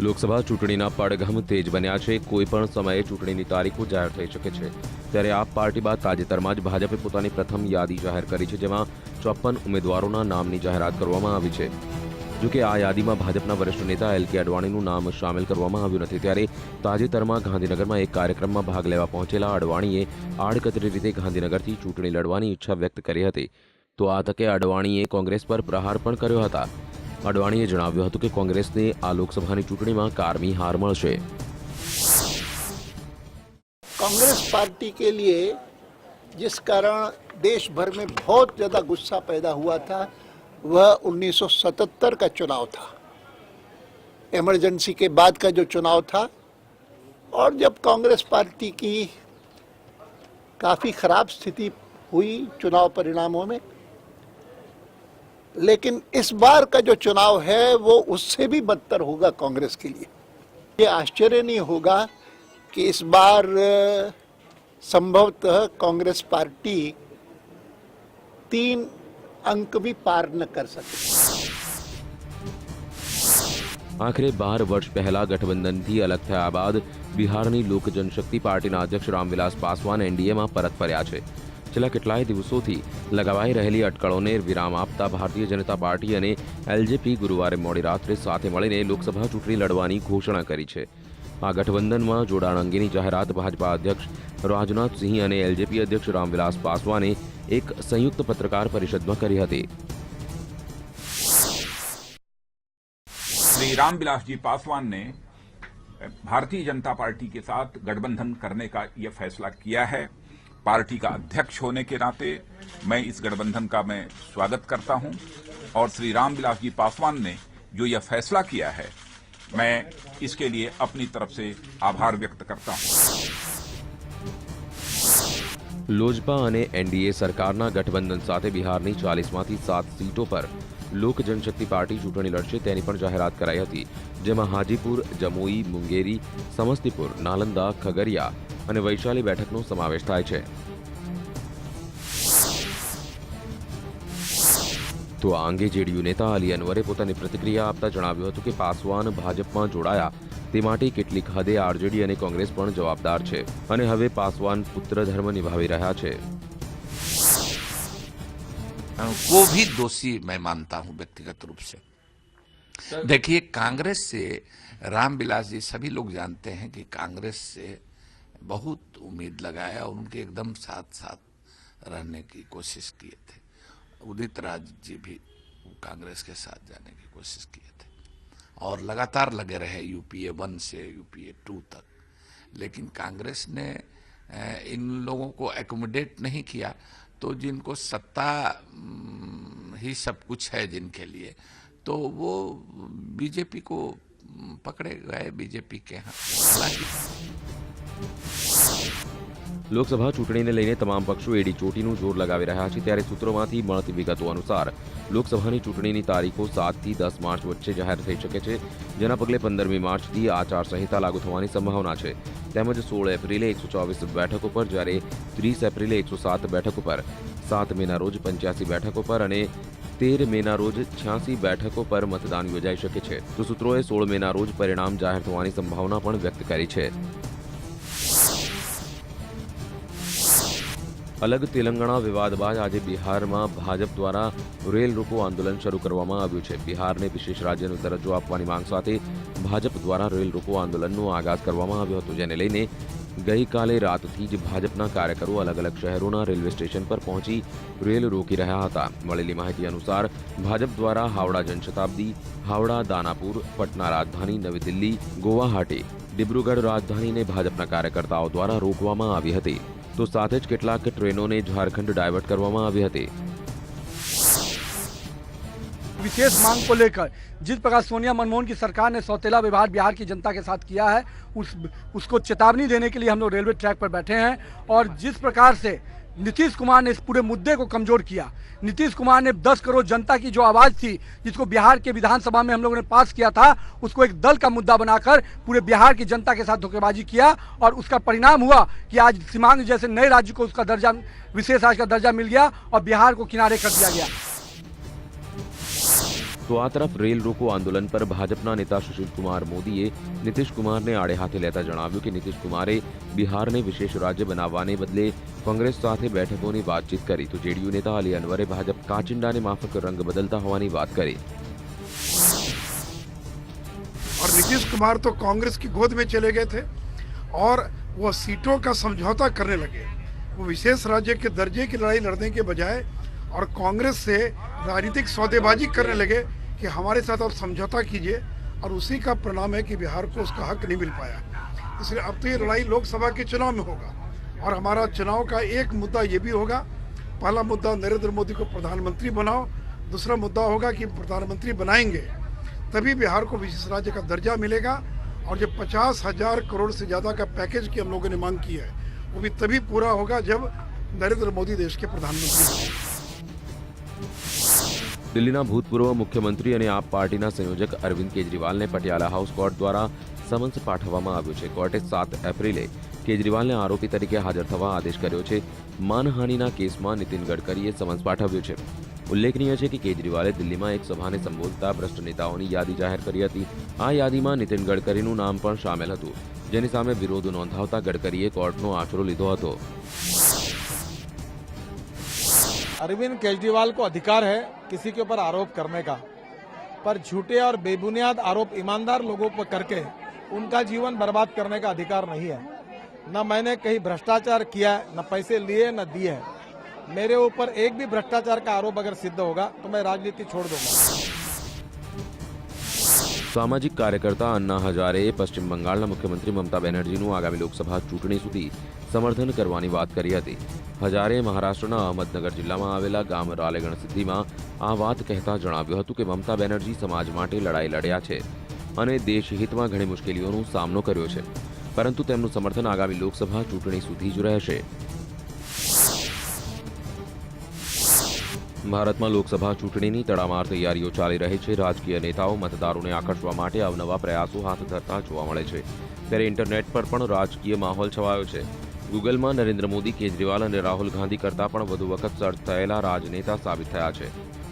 લોકસભા ચૂંટણીના પડઘમ તેજ બન્યા છે। કોઈપણ સમયે ચૂંટણીની તારીખો જાહેર થઈ શકે છે। ત્યારે આપ પાર્ટી બાદ તાજેતરમાં જ ભાજપે પોતાની પ્રથમ યાદી જાહેર કરી છે, જેમાં 54 ઉમેદવારોના નામની જાહેરાત કરવામાં આવી છે। જો કે આ યાદીમાં ભાજપના વરિષ્ઠ નેતા એલ.કે. અડવાણીનું નામ સામેલ કરવામાં આવ્યું નથી। ત્યારે તાજેતરમાં ગાંધીનગરમાં એક કાર્યક્રમમાં ભાગ લેવા પહોંચેલા અડવાણીએ આડકતરી રીતે ગાંધીનગરથી ચૂંટણી લડવાની ઈચ્છા વ્યક્ત કરી હતી। તો આ તકે અડવાણીએ કોંગ્રેસ પર પ્રહાર પણ કર્યો હતા। અડવાણીએ જણાવ્યું હતું કે કોંગ્રેસને આ લોકસભાની ચૂંટણીમાં કારમી હાર મળશે। कांग्रेस पार्टी के लिए जिस कारण देश भर में बहुत ज़्यादा गुस्सा पैदा हुआ था वह 1977 का चुनाव था, इमरजेंसी के बाद का जो चुनाव था। और जब कांग्रेस पार्टी की काफ़ी खराब स्थिति हुई चुनाव परिणामों में, लेकिन इस बार का जो चुनाव है वो उससे भी बदतर होगा कांग्रेस के लिए। ये आश्चर्य नहीं होगा कि इस बार संभवतः कांग्रेस पार्टी 3 अंक भी पार न कर सके। आखिर 12 वर्ष पहला गठबंधनથી અલગ થયા બાદ બિહારની લોક જનશક્તિ પાર્ટીના અધ્યક્ષ રામવિલાસ પાસવાન એનડીએમાં પરત ફર્યા છે। છેલ્લા કેટલાય દિવસોથી લગાવાઈ રહેલી અટકળોને વિરામ આપતા ભારતીય જનતા પાર્ટી અને એલજેપી ગુરુવારે મોડી રાત્રે સાથે મળીને લોકસભા ચૂંટણી લડવાની ઘોષણા કરી છે। આ ગઠબંધનમાં જોડાણ અંગેની જાહેરાત ભાજપા અધ્યક્ષ રાજનાથ સિંહ અને એલજેપી અધ્યક્ષ રામવિલાસ પાસવાને એક સંયુક્ત પત્રકાર પરિષદમાં કરી હતી। श्री रामविलास जी पासवान ने भारतीय जनता पार्टी के साथ गठबंधन करने का यह फैसला किया है। पार्टी का अध्यक्ष होने के नाते मैं इस गठबंधन का मैं स्वागत करता हूं और श्री रामविलास जी पासवान ने जो यह फैसला किया है मैं इसके लिए अपनी तरफ से आभार व्यक्त करता हूं। लोजपा અને એનડીએ સરકારના ગઠબંધન સાથે બિહારની 40માંથી 7 સીટો પર લોક જનશક્તિ પાર્ટી ચૂંટણી લડશે તેની પણ જાહેરાત કરાઈ હતી, જેમાં હાજીપુર, જમુઈ, મુંગેરી, સમસ્તીપુર, નાલંદા, ખગરિયા અને વૈશાલી બેઠકનો સમાવેશ થાય છે। તો આ અંગે જેડીયુ નેતા અલી અનવરે પોતાની પ્રતિક્રિયા આપતા જણાવ્યું હતું કે પાસવાન ભાજપમાં જોડાયા તે માટે કેટલીક હદે આરજેડી અને કોંગ્રેસ પણ જવાબદાર છે અને હવે પાસવાન પુત્ર धर्म નિભાવી રહ્યા છે। वो भी दोषी मैं मानता हूं व्यक्तिगत रूप से। देखिए, कांग्रेस से रामविलास जी सभी लोग जानते हैं कि कांग्रेस से बहुत उम्मीद लगाया और उनके एकदम साथ साथ रहने की कोशिश किए थे। उदित राज जी भी कांग्रेस के साथ जाने की कोशिश किए थे और लगातार लगे रहे यूपीए 1 से यूपीए 2 तक, लेकिन कांग्रेस ने इन लोगों को एकोमोडेट नहीं किया। तो जिनको सत्ता ही सब कुछ है जिनके लिए, तो वो बीजेपी को पकड़े गए, बीजेपी के यहाँ। લોકસભા ચૂંટણીને લઈને તમામ પક્ષો એડી ચોટીનું જોર લગાવી રહ્યા છે। ત્યારે સૂત્રોમાંથી મળતી વિગતો અનુસાર લોકસભાની ચૂંટણીની તારીખો 7 થી 10 માર્ચ વચ્ચે જાહેર થઈ શકે છે, જેના પગલે 15મી માર્ચથી આચારસંહિતા લાગુ થવાની સંભાવના છે। તેમજ 16 એપ્રિલે 124 બેઠકો પર, જ્યારે 30 એપ્રિલે 107 બેઠકો પર, 7 મેના રોજ 85 બેઠકો પર અને 13 મેના રોજ 86 બેઠકો પર મતદાન યોજાઈ શકે છે। તો સૂત્રોએ 16 મેના રોજ પરિણામ જાહેર થવાની સંભાવના પણ વ્યક્ત કરી છે। अलग तेलंगाणा विवाद बाद आज बिहार में भाजप द्वारा रेल रोको आंदोलन शुरू करवामां आव्युं छे। बिहार ने विशेष राज्यनो दरज्जो आपवानी मांग साथे भाजप द्वारा रेल रोको आंदोलननो आगाज करवामां आव्यो हतो, जेने लईने गईकाले रातथी ज भाजपना कार्यकरो अलग अलग शहरोना रेलवे स्टेशन पर पहोंची रेल रोकी रह्या हता। मळेली माहिती अनुसार भाजप द्वारा हावड़ा जनशताब्दी, हावड़ा दानापुर, पटना राजधानी, नवी दिल्ली, गुवाहाटी, डिब्रूगढ़ राजधानी ने भाजपना कार्यकर्ताओं द्वारा रोकवामां आवी हती। तो साथ ज કેટલાક ટ્રેનોને ઝારખંડ ડાયવર્ટ કરવામાં આવી હતી। विशेष मांग को लेकर जिस प्रकार सोनिया मनमोहन की सरकार ने सौतेला व्यवहार बिहार की जनता के साथ किया है, उसको चेतावनी देने के लिए हम लोग रेलवे ट्रैक पर बैठे हैं। और जिस प्रकार से नीतीश कुमार ने इस पूरे मुद्दे को कमजोर किया, नीतीश कुमार ने 10 करोड़ जनता की जो आवाज़ थी, जिसको बिहार के विधानसभा में हम लोगों ने पास किया था, उसको एक दल का मुद्दा बनाकर पूरे बिहार की जनता के साथ धोखेबाजी किया। और उसका परिणाम हुआ कि आज सीमांत जैसे नए राज्य को उसका दर्जा, विशेष राज्य का दर्जा मिल गया और बिहार को किनारे कर दिया गया। તો આ તરફ રેલ રોકો આંદોલન પર ભાજપના નેતા સુશીલ કુમાર મોદીએ નીતિશ કુમારને આડે હાથે લેતા જણાવ્યું કે નીતિશ કુમારે બિહારને વિશેષ રાજ્ય બનાવવાને બદલે કોંગ્રેસ સાથે બેઠકોની વાતચીત કરી તો જેડીયુ નેતા અલી અનવરે ભાજપ કાચિંડાને માફક રंग बदलता होવાની વાત કરી। और नीतीश कुमार तो कांग्रेस की गोद में चले गए थे और वो सीटों का समझौता करने लगे। वो विशेष राज्य के दर्जे की लड़ाई लड़ने के बजाय और कांग्रेस से राजनीतिक सौदेबाजी करने लगे कि हमारे साथ आप समझौता कीजिए, और उसी का परिणाम है कि बिहार को उसका हक नहीं मिल पाया। इसलिए अब तो ये लड़ाई लोकसभा के चुनाव में होगा, और हमारा चुनाव का एक मुद्दा ये भी होगा, पहला मुद्दा नरेंद्र मोदी को प्रधानमंत्री बनाओ, दूसरा मुद्दा होगा कि प्रधानमंत्री बनाएंगे तभी बिहार को विशेष राज्य का दर्जा मिलेगा, और जो 50,000 करोड़ से ज़्यादा का पैकेज की हम लोगों ने मांग की है वो भी तभी पूरा होगा जब नरेंद्र मोदी देश के प्रधानमंत्री होंगे। દિલ્હીના ભૂતપૂર્વ મુખ્યમંત્રી અને આપ પાર્ટીના સંયોજક અરવિંદ કેજરીવાલને પટિયાલા હાઉસ કોર્ટ દ્વારા સમન્સ પાઠવવામાં આવ્યું છે। કોર્ટે 7 એપ્રિલે કેજરીવાલને આરોપી તરીકે હાજર થવા આદેશ કર્યો છે। માનહાનિના કેસમાં નીતિન ગડકરીએ સમન્સ પાઠવ્યું છે। ઉલ્લેખનીય છે કે કેજરીવાલે દિલ્હીમાં એક સભાને સંબોધતા ભ્રષ્ટ નેતાઓની યાદી જાહેર કરી હતી। આ યાદીમાં નીતિન ગડકરીનું નામ પણ સામેલ હતું, જેની સામે વિરોધ નોંધાવતા ગડકરીએ કોર્ટનો આશરો લીધો હતો। अरविंद केजरीवाल को अधिकार है किसी के ऊपर आरोप करने का, पर झूठे और बेबुनियाद आरोप ईमानदार लोगों पर करके उनका जीवन बर्बाद करने का अधिकार नहीं है। न मैंने कहीं भ्रष्टाचार किया है, न पैसे लिए न दिए हैं। मेरे ऊपर एक भी भ्रष्टाचार का आरोप अगर सिद्ध होगा तो मैं राजनीति छोड़ दूंगा। સામાજિક કાર્યકર્તા અન્ના હજારેએ પશ્ચિમ બંગાળના મુખ્યમંત્રી મમતા બેનર્જીનું આગામી લોકસભા ચૂંટણી સુધી સમર્થન કરવાની વાત કરી હતી। હજારે મહારાષ્ટ્રના અહમદનગર જિલ્લામાં આવેલા ગામ રાલેગણ સિદ્ધિમાં આ વાત કહેતા જણાવ્યું હતું કે મમતા બેનર્જી સમાજ માટે લડાઈ લડ્યા છે અને દેશ હિતમાં ઘણી મુશ્કેલીઓનો સામનો કર્યો છે, પરંતુ તેમનું સમર્થન આગામી લોકસભા ચૂંટણી સુધી જ રહેશે। ભારતમાં લોકસભા ચૂંટણીની તડામાર તૈયારીઓ ચાલી રહી છે। રાજકીય નેતાઓ મતદારોને આકર્ષવા માટે અવનવા પ્રયાસો હાથ ધરતા જોવા મળે છે, ત્યારે ઇન્ટરનેટ પર પણ રાજકીય માહોલ છવાયો છે। ગૂગલમાં નરેન્દ્ર મોદી, કેજરીવાલ અને રાહુલ ગાંધી કરતાં પણ વધુ વખત સર્ચ થયેલા રાજનેતા સાબિત થયા છે।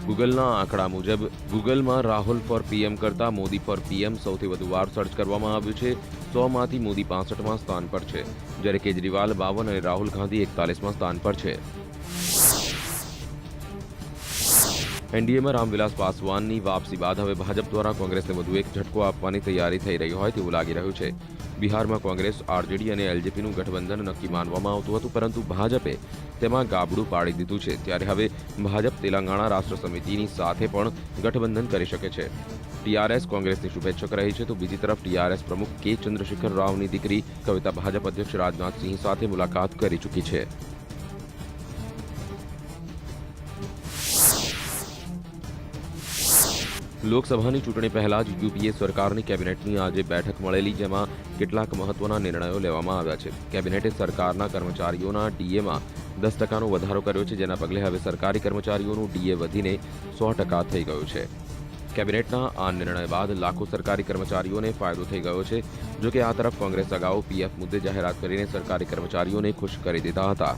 ગૂગલના આંકડા મુજબ ગૂગલમાં રાહુલ ફોર પીએમ કરતાં મોદી ફોર પીએમ સૌથી વધુ વાર સર્ચ કરવામાં આવ્યું છે। 100માંથી મોદી 65મા સ્થાન પર છે, જ્યારે કેજરીવાલ 52 અને રાહુલ ગાંધી 41મા સ્થાન પર છે। એનડીએમાં રામવિલાસ પાસવાનની વાપસી બાદ હવે ભાજપ દ્વારા કોંગ્રેસને વધુ એક ઝટકો આપવાની તૈયારી થઈ રહી હોય તેવું લાગી રહ્યું છે। બિહારમાં કોંગ્રેસ, આરજેડી અને એલજેપીનું ગઠબંધન નક્કી માનવામાં આવતું હતું, પરંતુ ભાજપે તેમાં ગાબડું પાડી દીધું છે। ત્યારે હવે ભાજપ તેલંગાણા રાષ્ટ્ર સમિતિની સાથે પણ ગઠબંધન કરી શકે છે। ટીઆરએસ કોંગ્રેસની શુભેચ્છક રહી છે, તો બીજી તરફ ટીઆરએસ પ્રમુખ કે ચંદ્રશેખર રાવની દીકરી કવિતા ભાજપ અધ્યક્ષ રાજનાથ સિંહ સાથે મુલાકાત કરી ચૂકી છે। લોકસભાની ચૂંટણી પહેલા જ યુપીએ સરકારની કેબિનેટની આજે બેઠક મળેલી, જેમાં કેટલાક મહત્વના નિર્ણયો લેવામાં આવ્યા છે। કેબિનેટે સરકારના કર્મચારીઓના ડીએમાં 10% વધારો કર્યો છે, જેના પગલે હવે સરકારી કર્મચારીઓનું ડીએ વધીને 100% થઈ ગયું છે। કેબિનેટના આ નિર્ણય બાદ લાખો સરકારી કર્મચારીઓને ફાયદો થઈ ગયો છે। જો કે આ તરફ કોંગ્રેસ અગાઉ પીએફ મુદ્દે જાહેરાત કરીને સરકારી કર્મચારીઓને ખુશ કરી દીધા હતા।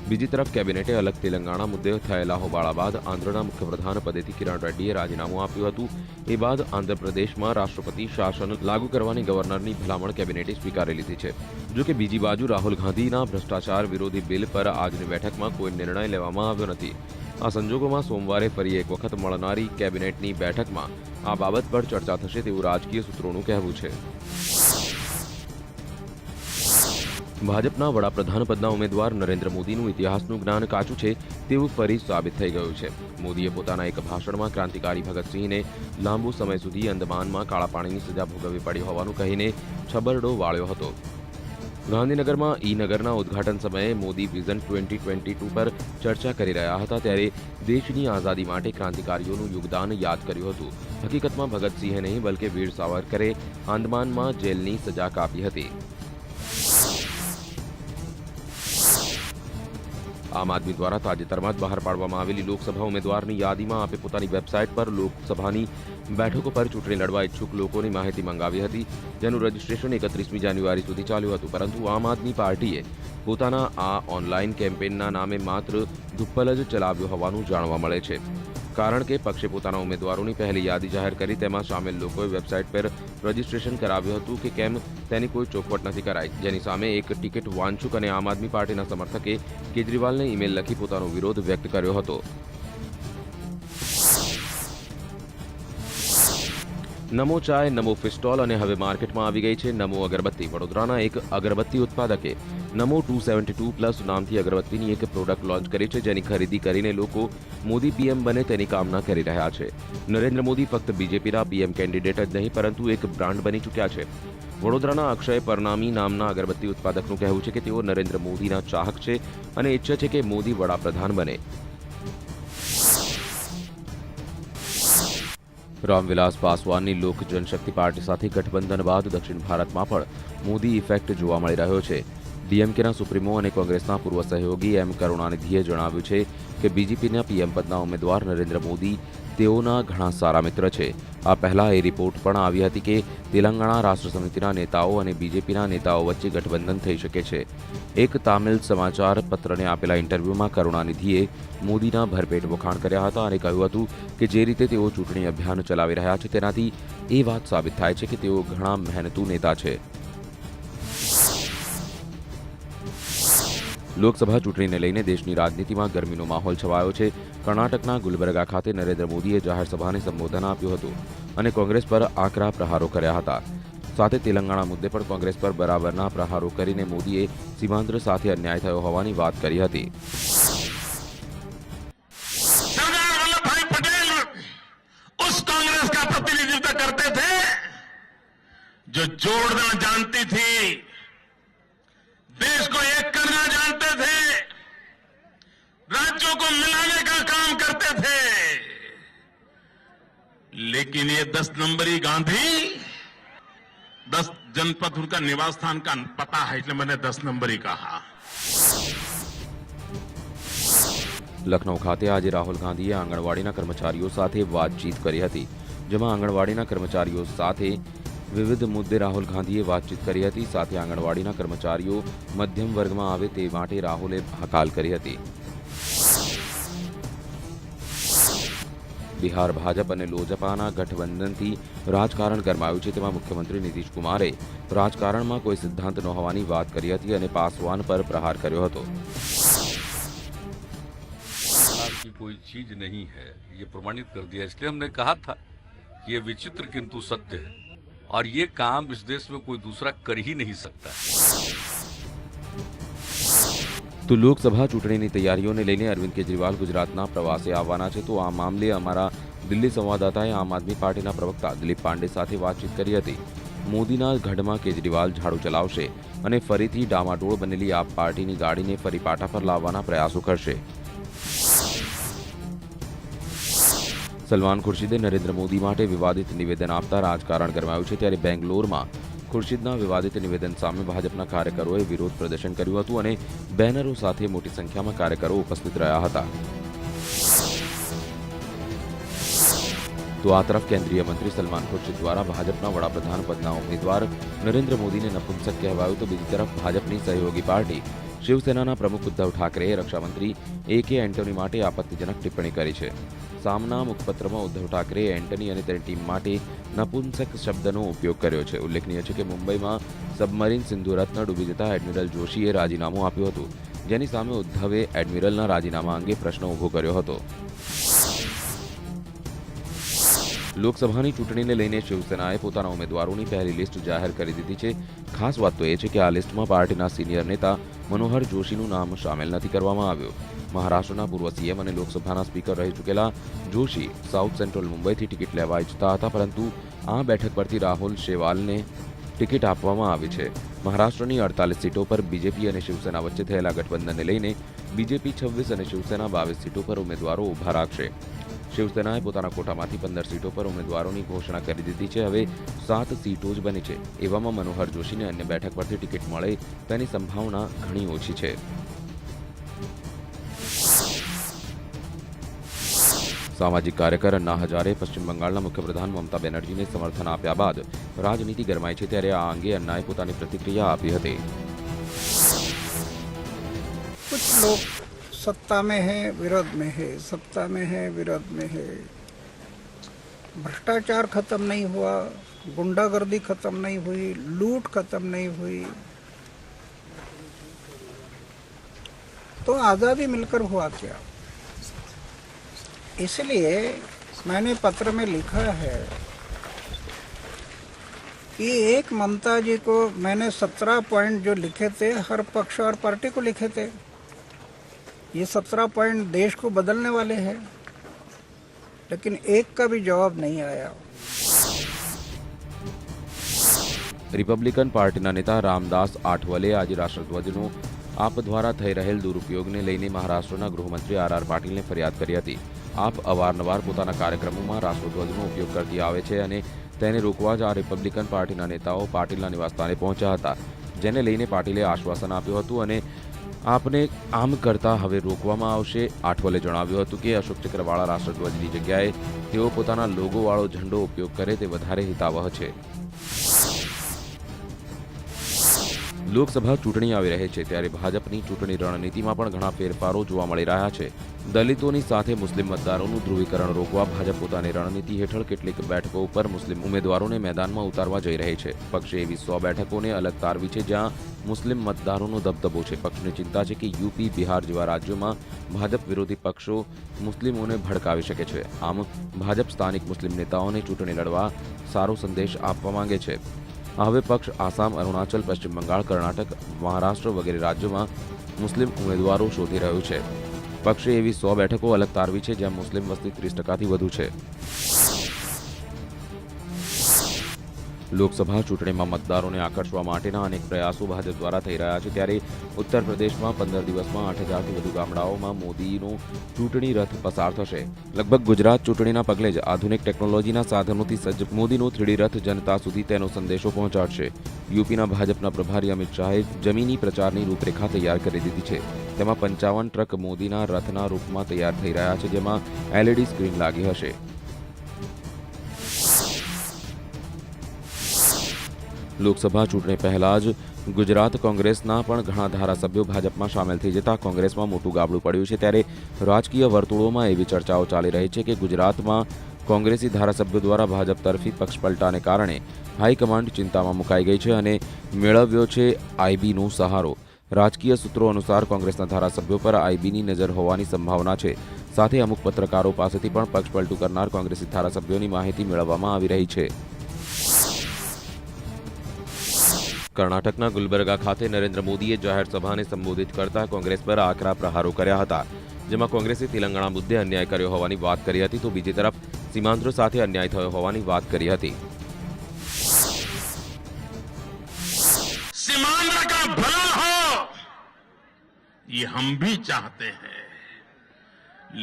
બીજી તરફ કેબિનેટે અલગ તેલંગાણા મુદ્દે થયેલા હોબાળા બાદ આંધ્રના મુખ્યપ્રધાન પદેથી કિરણ રેડ્ડીએ રાજીનામું આપ્યું હતું। એ બાદ આંધ્રપ્રદેશમાં રાષ્ટ્રપતિ શાસન લાગુ કરવાની ગવર્નરની ભલામણ કેબિનેટે સ્વીકારી લીધી છે। જો કે બીજી બાજુ રાહુલ ગાંધીના ભ્રષ્ટાચાર વિરોધી બિલ પર આજની બેઠકમાં કોઈ નિર્ણય લેવામાં આવ્યો નથી। આ સંજોગોમાં સોમવારે ફરી એક વખત મળનારી કેબિનેટની બેઠકમાં આ બાબત પર ચર્ચા થશે તેવું રાજકીય સૂત્રોનું કહેવું છે। ભાજપના વડાપ્રધાન પદના ઉમેદવાર નરેન્દ્ર મોદીનું ઇતિહાસનું જ્ઞાન કાચું છે તેવું ફરી સાબિત થઈ ગયું છે। મોદીએ પોતાના એક ભાષણમાં ક્રાંતિકારી ભગતસિંહને લાંબુ સમય સુધી અંદમાનમાં કાળા પાણીની સજા ભોગવવી પડી હોવાનું કહીને છબરડો વાળ્યો હતો। ગાંધીનગરમાં ઈ-નગરના ઉદ્ઘાટન સમયે મોદી વિઝન 2022 પર ચર્ચા કરી રહ્યા હતા, ત્યારે દેશની આઝાદી માટે ક્રાંતિકારીઓનું યોગદાન યાદ કર્યું હતું। હકીકતમાં ભગતસિંહે નહીં બલકે વીર સાવરકરે અંદમાનમાં જેલની સજા કાપી હતી। આમ આદમી દ્વારા તાજેતરમાં જ બહાર પાડવામાં આવેલી લોકસભા ઉમેદવારની યાદીમાં આપે પોતાની વેબસાઇટ પર લોકસભાની બેઠકો પર ચૂંટણી લડવા ઈચ્છુક લોકોની માહિતી મંગાવી હતી, જેનું રજીસ્ટ્રેશન 31મી જાન્યુઆરી સુધી ચાલ્યું હતું. પરંતુ આમ આદમી પાર્ટીએ પોતાના આ ઓનલાઈન કેમ્પેનના નામે માત્ર ધુપ્પલ જ ચલાવ્યો હોવાનું જાણવા મળે છે. કારણ કે પક્ષે પોતાના ઉમેદવારોની પહેલી યાદી જાહેર કરી તેમાં સામેલ લોકોએ વેબસાઇટ પર રજીસ્ટ્રેશન કરાવ્યું હતું કે કેમ તેની કોઈ ચોખવટ નથી કરાઈ, જેની સામે એક ટિકિટ વાંચુક અને આમ આદમી પાર્ટીના સમર્થકે કેજરીવાલને ઈમેલ લખી પોતાનો વિરોધ વ્યક્ત કર્યો હતો. નમો ચાય, નમો ફિસ્ટોલ અને હવે માર્કેટમાં આવી ગઈ છે નમો અગરબત્તી. વડોદરાના એક અગરબત્તી ઉત્પાદકે નમો 272 પ્લસ નામથી અગરબત્તીની એક પ્રોડક્ટ લોન્ચ કરી છે, જેની ખરીદી કરીને લોકો મોદી પીએમ બને તેની કામના કરી રહ્યા છે. નરેન્દ્ર મોદી ફક્ત બીજેપીના પીએમ કેન્ડિડેટ જ નહીં પરંતુ એક બ્રાન્ડ બની ચૂક્યા છે. વડોદરાના અક્ષય પરનામી નામના અગરબત્તી ઉત્પાદકનું કહેવું છે કે તેઓ નરેન્દ્ર મોદીના ચાહક છે અને ઈચ્છે છે કે મોદી વડાપ્રધાન બને. રામવિલાસ પાસવાનની લોક જનશક્તિ પાર્ટી સાથે ગઠબંધન બાદ દક્ષિણ ભારતમાં પણ મોદી ઇફેક્ટ જોવા મળી રહ્યો છે. ડીએમકેના સુપ્રીમો અને કોંગ્રેસના પૂર્વ સહયોગી એમ કરુણાનિધિએ જણાવ્યું છે કે બીજેપીના પીએમ પદના ઉમેદવાર નરેન્દ્ર મોદી તેઓના ઘણા સારા મિત્ર છે. આ પહેલા એ રિપોર્ટ પણ આવી હતી કે તેલંગાણા રાષ્ટ્ર સમિતિના નેતાઓ અને બીજેપીના નેતાઓ વચ્ચે ગઠબંધન થઈ શકે છે. એક તામિલ સમાચાર પત્રને આપેલા ઇન્ટરવ્યુમાં કરુણાનિધિએ મોદીના ભરપેટ વખાણ કર્યા હતા અને કહ્યું હતું કે જે રીતે તેઓ ચૂંટણી અભિયાન ચલાવી રહ્યા છે તેનાથી એ વાત સાબિત થાય છે કે તેઓ ઘણા મહેનતુ નેતા છે. લોકસભા ચૂંટણીને લઈને દેશની રાજનીતિમાં ગરમીનો માહોલ છવાયો છે. કર્ણાટકના ગુલબર્ગા ખાતે નરેન્દ્ર મોદીએ જાહેર સભાને સંબોધન આપ્યું હતું અને કોંગ્રેસ પર આકરા પ્રહારો કર્યા હતા. સાથે તેલંગાણા મુદ્દે પણ કોંગ્રેસ પર બરાબરના પ્રહારો કરીને મોદીએ સીમાંત્ર સાથે અન્યાય થયો હોવાની વાત કરી હતી. सरदार वल्लभ भाई पटेल उस कांग्रेस का प्रतिनिधित्व करते थे जो जोड़ना जानती थी, देश को एक करना जानते थे, राज्यों को मिलाने का काम करते थे. लेकिन ये 10 नंबरी गांधी 10 जनपद उनका निवास स्थान का पता है, इसलिए मैंने 10 नंबरी कहा. લખનૌ ખાતે આજે રાહુલ ગાંધીએ આંગણવાડીના કર્મચારીઓ સાથે વાતચીત કરી હતી, જેમાં આંગણવાડીના કર્મચારીઓ સાથે વિવિધ મુદ્દે રાહુલ ગાંધીએ વાતચીત કરી હતી. સાથે આંગણવાડીના કર્મચારીઓ મધ્યમ વર્ગમાં આવે તે માટે રાહુલે હાકલ કરી હતી. બિહાર ભાજપ અને લોજપાના ગઠબંધનથી રાજકારણ ગરમાયું છે, તેમાં મુખ્યમંત્રી નીતિશ કુમારે રાજકારણમાં કોઈ સિદ્ધાંત ન હોવાની વાત કરી હતી અને પાસવાન પર પ્રહાર કર્યો હતો. की कोई चीज नहीं है, ये प्रमाणित कर दिया. इसलिए हमने कहा था कि ये विचित्र किंतु सत्य है और ये काम इस देश में कोई दूसरा कर ही नहीं सकता. તો લોકસભા ચૂંટણીની તૈયારીઓને લઈને અરવિંદ કેજરીવાલ ગુજરાતના પ્રવાસે આવવાના છે. તો આ મામલે અમારા દિલ્હી સંવાદદાતાએ આમ આદમી પાર્ટીના પ્રવક્તા દિલીપ પાંડે સાથે વાતચીત કરી હતી. મોદીના ગઢમાં કેજરીવાલ ઝાડુ ચલાવશે અને ફરીથી ડામાડોળ બનેલી આપ પાર્ટીની ગાડીને ફરી પાટા પર લાવવાના પ્રયાસો કરશે. સલમાન ખુરશીદે નરેન્દ્ર મોદી માટે વિવાદિત નિવેદન આપતા રાજકારણ ગરમાયું છે. ત્યારે બેંગ્લોરમાં ખુરશીદના વિવાદિત નિવેદન સામે ભાજપના કાર્યકરોએ વિરોધ પ્રદર્શન કર્યું હતું અને બેનરો સાથે મોટી સંખ્યામાં કાર્યકરો ઉપસ્થિત રહ્યા હતા. તો આ તરફ કેન્દ્રીય મંત્રી સલમાન ખુરશીદ દ્વારા ભાજપના વડાપ્રધાન પદના ઉમેદવાર નરેન્દ્ર મોદીને નપુંસક કહેવાયું. તો બીજી તરફ ભાજપની સહયોગી પાર્ટી શિવસેનાના પ્રમુખ ઉદ્ધવ ઠાકરેએ રક્ષામંત્રી A.K. એન્ટોની માટે આપત્તિજનક ટિપ્પણી કરી છે. સામના મુખપત્રમાં ઉદ્ધવ ઠાકરેએ એન્ટની અને તેની ટીમ માટે નપુંસક શબ્દનો ઉપયોગ કર્યો છે. ઉલ્લેખનીય છે કે મુંબઈમાં સબમરીન સિંધુરત્ન ડૂબી જતા એડમિરલ જોશીએ રાજીનામું આપ્યું હતું, જેની સામે ઉદ્ધવે એડમિરલના રાજીનામા અંગે પ્રશ્ન ઉભો કર્યો હતો. લોકસભાની ચૂંટણીને લઈને શિવસેનાએ પોતાના ઉમેદવારોની પહેલી લિસ્ટ જાહેર કરી દીધી છે. ખાસ વાત તો એ છે કે આ લિસ્ટમાં પાર્ટીના સિનિયર નેતા મનોહર જોશીનું નામ સામેલ નથી કરવામાં આવ્યું. મહારાષ્ટ્રના પૂર્વ સીએમ અને લોકસભાના સ્પીકર રહી ચૂકેલા જોશી સાઉથ સેન્ટ્રલ મુંબઈથી ટિકિટ લેવા ઈચ્છતા હતા, પરંતુ આ બેઠક પરથી રાહુલ શેવાલને ટિકિટ આપવામાં આવી છે. મહારાષ્ટ્રની 48 સીટો પર બીજેપી અને શિવસેના વચ્ચે થયેલા ગઠબંધનને લઈને બીજેપી 26 અને શિવસેના 22 સીટો પર ઉમેદવારો ઉભા રાખશે. શિવસેનાએ પોતાના કોટામાંથી 15 સીટો પર ઉમેદવારોની ઘોષણા કરી દીધી છે. હવે 7 સીટો જ બની છે. એવામાં મનોહર જોશીને અન્ય બેઠક પરથી ટિકિટ મળે તેની સંભાવના ઘણી ઓછી છે. સામાજિક કાર્યકર અન્ના હજારે પશ્ચિમ બંગાળના મુખ્યપ્રધાન મમતા બેનર્જીને સમર્થન આપ્યા બાદ રાજનીતિ ગરમાઈ છે, ત્યારે આ અંગે અન્નાએ પોતાની પ્રતિક્રિયા આપી હતી. कुछ लोग सत्ता में है, विरोध में है, सत्ता में है, विरोध में है. भ्रष्टाचार खत्म नहीं हुआ, गुंडागर्दी खत्म नहीं हुई, लूट खत्म नहीं हुई, तो आज़ादी मिलकर हुआ क्या? इसलिए मैंने पत्र में लिखा है कि एक ममता जी को मैंने 17 पॉइंट जो लिखे थे, हर पक्ष और पार्टी को लिखे थे. ये 17 पॉइंट देश को बदलने वाले हैं, लेकिन एक का भी जवाब नहीं आया. રિપબ્લિકન પાર્ટીના નેતા રામદાસ આઠવલે આજે રાષ્ટ્રધ્વજનો આપ દ્વારા થઈ રહેલ દુરુપયોગને લઈને મહારાષ્ટ્રના ગૃહમંત્રી આર પાટીલને ફરિયાદ કરી હતી. આપ અવારનવાર પોતાના કાર્યક્રમોમાં રાષ્ટ્રધ્વજનો ઉપયોગ કરતી આવે છે અને તેને રોકવા જ આ રિપબ્લિકન પાર્ટીના નેતાઓ પાટીલના નિવાસસ્થાને પહોંચ્યા હતા, જેને લઈને પાટીલે આશ્વાસન આપ્યું હતું અને આપને આમ કરતા હવે રોકવામાં આવશે. આઠવલે જણાવ્યું હતું કે અશોક ચક્રવાળા રાષ્ટ્રધ્વજની જગ્યાએ તેઓ પોતાના લોગોવાળો ઝંડો ઉપયોગ કરે તે વધારે હિતાવહ છે. લોકસભા ચૂંટણી આવી રહી છે, ત્યારે ભાજપની ચૂંટણી રણનીતિમાં પણ ઘણા ફેરફારો જોવા મળી રહ્યા છે. દલિતોની સાથે મુસ્લિમ મતદારોનું ધ્રુવીકરણ રોકવા ભાજપ પોતાની રણનીતિ હેઠળ કેટલીક બેઠકો ઉપર મુસ્લિમ ઉમેદવારોને મેદાનમાં ઉતારવા જઈ રહી છે. પક્ષે એવી 100 બેઠકોને અલગ તારવી છે જ્યાં મુસ્લિમ મતદારોનો દબદબો છે. પક્ષને ચિંતા છે કે યુપી, બિહાર જેવા રાજ્યોમાં ભાજપ વિરોધી પક્ષો મુસ્લિમોને ભડકાવી શકે છે. આમ ભાજપ સ્થાનિક મુસ્લિમ નેતાઓને ચૂંટણી લડવા સારો સંદેશ આપવા માંગે છે. હવે પક્ષ આસામ, અરુણાચલ, પશ્ચિમ બંગાળ, કર્ણાટક, મહારાષ્ટ્ર વગેરે રાજ્યોમાં મુસ્લિમ ઉમેદવારો શોધી રહ્યું છે. પક્ષે એવી 100 બેઠકો અલગ તારવી છે જ્યાં મુસ્લિમ વસ્તી 30%થી વધુ છે. લોકસભા ચૂંટણીમાં મતદારોને આકર્ષવા માટેના અનેક પ્રયાસો ભાજપ દ્વારા થઈ રહ્યા છે, ત્યારે ઉત્તર પ્રદેશમાં 15 દિવસમાં 8,000થી વધુ ગામડાઓમાં મોદીનો ચૂંટણી રથ પસાર થશે. લગભગ ગુજરાત ચૂંટણીના પગલે જ આધુનિક ટેકનોલોજીના સાધનોથી સજ્જ મોદીનો 3D રથ જનતા સુધી તેનો સંદેશો પહોંચાડશે. યુપીના ભાજપના પ્રભારી અમિત શાહે જમીની પ્રચારની રૂપરેખા તૈયાર કરી દીધી છે. તેમાં 55 ટ્રક મોદીના રથના રૂપમાં તૈયાર થઈ રહ્યા છે, જેમાં LED સ્ક્રીન લાગી હશે. લોકસભા ચૂંટણી પહેલા જ ગુજરાત કોંગ્રેસના પણ ઘણા ધારાસભ્યો ભાજપમાં સામેલ થઈ જતા કોંગ્રેસમાં મોટું ગાબડું પડ્યું છે, ત્યારે રાજકીય વર્તુળોમાં એવી ચર્ચાઓ ચાલી રહી છે કે ગુજરાતમાં કોંગ્રેસી ધારાસભ્યો દ્વારા ભાજપ તરફી પક્ષપલટાને કારણે હાઈકમાન્ડ ચિંતામાં મુકાઈ ગઈ છે અને મેળવ્યો છે આઈબીનો સહારો. રાજકીય સૂત્રો અનુસાર કોંગ્રેસના ધારાસભ્યો પર આઈબીની નજર હોવાની સંભાવના છે. સાથે અમુક પત્રકારો પાસેથી પણ પક્ષપલટું કરનાર કોંગ્રેસી ધારાસભ્યોની માહિતી મેળવવામાં આવી રહી છે. કર્ણાટકના ગુલબર્ગા ખાતે નરેન્દ્ર મોદીએ જાહેર સભાને સંબોધિત કરતા કોંગ્રેસ પર આકરા પ્રહારો કર્યા હતા, જેમાં કોંગ્રેસે તેલંગાણા મુદ્દે અન્યાય કર્યો હોવાની વાત કરી હતી, તો બીજી તરફ સીમાંધ્રો સાથે અન્યાય થયો હોવાની વાત કરી હતી. सीमांध्र का भला हो ये हम भी चाहते हैं,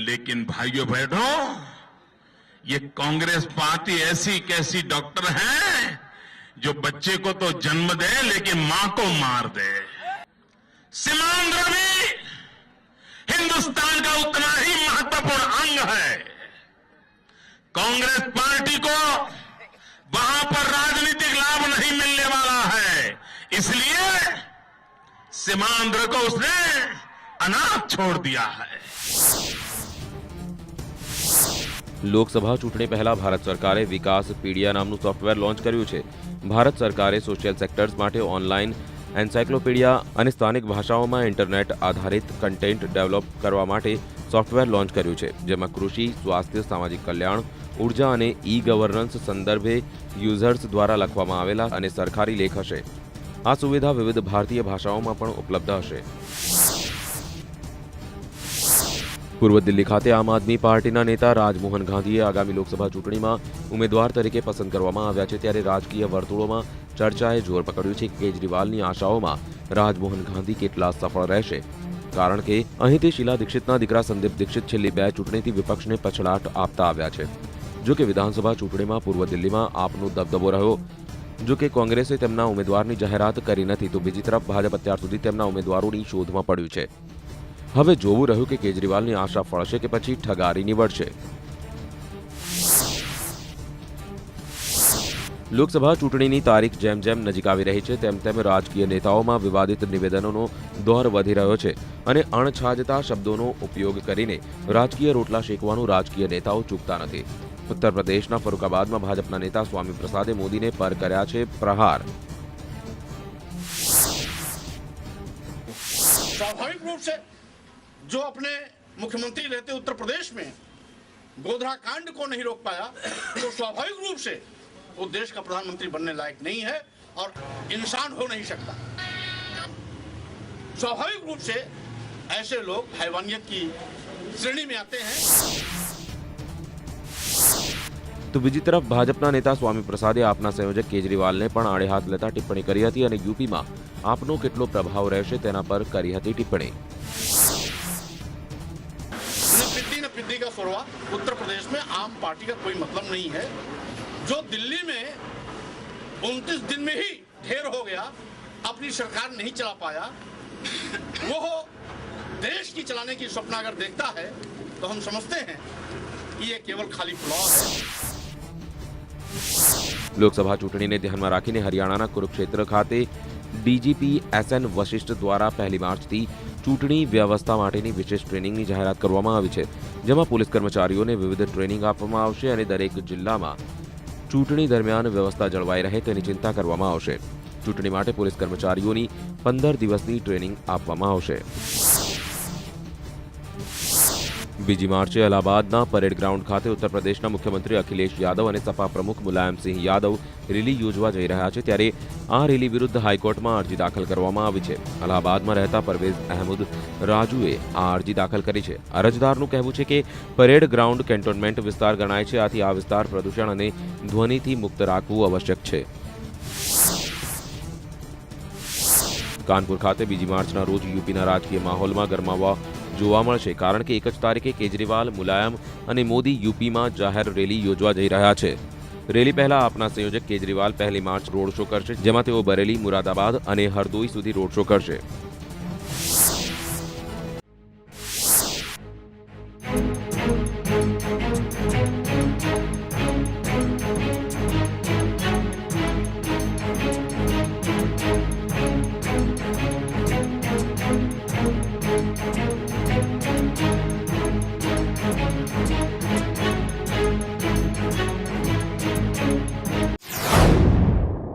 लेकिन भाइयों बहनों, ये कांग्रेस पार्टी ऐसी कैसी डॉक्टर है जो बच्चे को तो जन्म दे लेकिन मां को मार दे. सीमांध्र भी हिंदुस्तान का उतना ही महत्वपूर्ण अंग है. कांग्रेस पार्टी को वहां पर राजनीतिक लाभ नहीं मिलने वाला है, इसलिए सीमांध्र को उसने अनाथ छोड़ दिया है. લોકસભા ચૂંટણી પહેલા ભારત સરકારે વિકાસ પીડિયા નામનું સોફ્ટવેર લોન્ચ કર્યું છે. ભારત સરકારે સોશિયલ સેક્ટર્સ માટે ઓનલાઈન એન્સાઇક્લોપીડિયા અને સ્થાનિક ભાષાઓમાં ઇન્ટરનેટ આધારિત કન્ટેન્ટ ડેવલપ કરવા માટે સોફ્ટવેર લોન્ચ કર્યું છે, જેમાં કૃષિ, સ્વાસ્થ્ય, સામાજિક કલ્યાણ, ઉર્જા અને ઈ ગવર્નન્સ સંદર્ભે યુઝર્સ દ્વારા લખવામાં આવેલા અને સરકારી લેખ હશે. આ સુવિધા વિવિધ ભારતીય ભાષાઓમાં પણ ઉપલબ્ધ હશે. પૂર્વ દિલ્હી ખાતે આમ આદમી પાર્ટીના નેતા રાજમોહન ગાંધીએ આગામી લોકસભા ચૂંટણીમાં ઉમેદવાર તરીકે પસંદ કરવામાં આવ્યા છે, ત્યારે રાજકીય વર્તુળોમાં ચર્ચાએ જોર પકડ્યું છે કે કેજરીવાલની આશાઓમાં રાજમોહન ગાંધી કેટલા સફળ રહેશે, કારણ કે અહીંથી શીલા દીક્ષિતના દીકરા સંદીપ દીક્ષિત છેલ્લી 2 ચૂંટણીથી વિપક્ષને પછડાટ આપતા આવ્યા છે. જો કે વિધાનસભા ચૂંટણીમાં પૂર્વ દિલ્હીમાં આપનો દબદબો રહ્યો. જો કે કોંગ્રેસે તેમના ઉમેદવારની જાહેરાત કરી નથી, તો બીજી તરફ ભાજપ અત્યાર સુધી તેમના ઉમેદવારોની શોધમાં પડ્યું છે. હવે જોવું રહ્યું કે કેજરીવાલની આશા ફળશે કે પછી ઠગારી નીવડશે. લોકસભા ચૂંટણીની તારીખ જેમ જેમ નજીક આવી રહી છે તેમ તેમ રાજકીય નેતાઓમાં વિવાદિત નિવેદનોનો દોર વધી રહ્યો છે અને અણછાજતા શબ્દોનો ઉપયોગ કરીને રાજકીય રોટલા શેકવાનું રાજકીય નેતાઓ ચૂકતા નથી. ઉત્તર પ્રદેશના ફરુખાબાદમાં ભાજપના નેતા સ્વામી પ્રસાદે મોદીને પર કર્યા છે પ્રહાર. स्वाभाविक रूप से जो अपने मुख्यमंत्री रहते उत्तर प्रदेश में गोधरा कांड को नहीं रोक पाया तो स्वाभाविक रूप से वो देश का प्रधानमंत्री बनने लायक नहीं है और इंसान हो नहीं सकता. स्वाभाविक रूप से ऐसे लोग हैवानियत की श्रेणी में आते हैं. તો બીજી તરફ ભાજપના નેતા સ્વામી પ્રસાદે આપના સંયોજક કેજરીવાલને પણ આડે હાથ લેતા ટિપ્પણી કરી હતી અને યુપીમાં આપનો કેટલો પ્રભાવ રહેશે તેના પર કરી હતી ટિપ્પણી. न पिद्दी का सुरवा उत्तर प्रदेश में आम पार्टी का कोई मतलब नहीं है. जो दिल्ली में 29 दिन में ही ढेर हो गया, अपनी सरकार नहीं चला पाया, वो देश की चलाने की स्वप्न अगर देखता है तो हम समझते हैं कि ये केवल खाली फ्लॉ है. લોકસભા ચૂંટણીને ધ્યાનમાં રાખીને હરિયાણાના કુરુક્ષેત્ર ખાતે ડીજીપી એસએન વશિષ્ઠ દ્વારા 1 માર્ચથી ચૂંટણી વ્યવસ્થા માટેની વિશેષ ટ્રેનિંગની જાહેરાત કરવામાં આવી છે, જેમાં પોલીસ કર્મચારીઓને વિવિધ ટ્રેનિંગ આપવામાં આવશે અને દરેક જિલ્લામાં ચૂંટણી દરમિયાન વ્યવસ્થા જળવાઈ રહે તેની ચિંતા કરવામાં આવશે. ચૂંટણી માટે પોલીસ કર્મચારીઓની 15 દિવસની ટ્રેનિંગ આપવામાં આવશે. બીજી માર્ચે અલ્હાબાદના પરેડ ગ્રાઉન્ડ ખાતે ઉત્તર પ્રદેશના મુખ્યમંત્રી અખિલેશ યાદવ અને સપા પ્રમુખ મુલાયમસિંહ યાદવ રેલી યોજવા જઈ રહ્યા છે, ત્યારે આ રેલી વિરુદ્ધ હાઈકોર્ટમાં અરજી દાખલ કરવામાં આવી છે. અલ્હાબાદમાં રહેતા પરવેઝ અહેમદ રાજુએ આ અરજી દાખલ કરી છે. અરજદારનું કહેવું છે કે પરેડ ગ્રાઉન્ડ કેન્ટોનમેન્ટ વિસ્તાર ગણાય છે, આથી આ વિસ્તાર પ્રદૂષણ અને ધ્વનિથી મુક્ત રાખવું આવશ્યક છે. કાનપુર ખાતે બીજી માર્ચના રોજ યુપીના રાજકીય માહોલમાં ગરમાવા જોવા મળશે, કારણ કે 1 જ તારીખે કેજરીવાલ, મુલાયમ અને મોદી યુપીમાં જાહેર રેલી યોજવા જઈ રહ્યા છે. રેલી પહેલા આપના સંયોજક કેજરીવાલ 1 માર્ચ રોડ શો કરશે, જેમાં તેઓ બરેલી, મુરાદાબાદ અને હરદોઈ સુધી રોડ શો કરશે.